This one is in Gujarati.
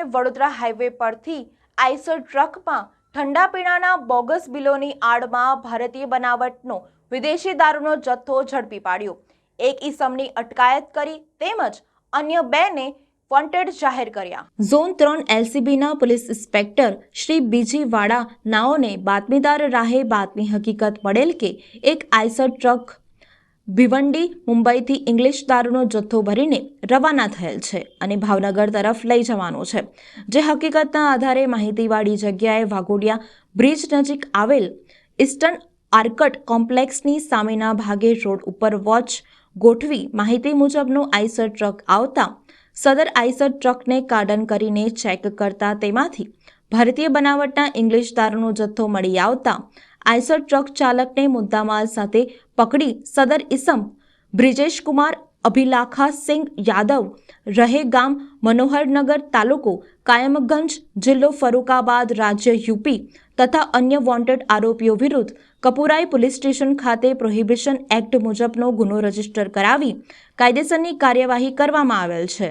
વડોદરા હાઈવે પરથી આઈસર ટ્રકમાં ઠંડા પીણાના બોગસ બિલોની આડમાં ભારતીય બનાવટનો વિદેશી દારૂનો જથ્થો ઝડપી પાડ્યો। એક ઈસમની અટકાયત કરી તેમજ અન્ય 2 ને વોન્ટેડ જાહેર કર્યા। ઝોન 3 એલસીબીના પોલીસ ઇન્સ્પેક્ટર શ્રી બીજી વાડા નાઓને બાતમીદાર રાહે બાતમી હકીકત મળેલ કે એક આઈસર ટ્રક ભિવંડી મુંબઈથી ઇંગ્લિશ દારૂનો જથ્થો ભરીને રવાના થયેલ છે અને ભાવનગર તરફ લઈ જવાનો છે। જે હકીકતના આધારે માહિતીવાળી જગ્યાએ વાઘોડિયા બ્રિજ નજીક આવેલ ઇસ્ટર્ન આર્કટ કોમ્પ્લેક્સની સામેના ભાગે રોડ ઉપર વોચ ગોઠવી માહિતી મુજબનો આઈસર ટ્રક આવતા સદર આઈસર ટ્રકને કાર્ડન કરીને ચેક કરતા તેમાંથી ભારતીય બનાવટના ઇંગ્લિશ દારૂનો જથ્થો મળી આવતા આઈસર ટ્રક ચાલકને મુદ્દામાલ સાથે પકડી સદર ઇસમ બ્રિજેશ કુમાર અભિલાખા સિંહ યાદવ રહે ગામ મનોહરનગર તાલુકો કાયમગંજ જિલ્લો ફરુખાબાદ રાજ્ય યુપી તથા અન્ય વોન્ટેડ આરોપીઓ વિરુદ્ધ કપુરાઈ પોલીસ સ્ટેશન ખાતે પ્રોહિબિશન એક્ટ મુજબનો ગુનો રજીસ્ટર કરાવી કાયદેસરની કાર્યવાહી કરવામાં આવેલ છે।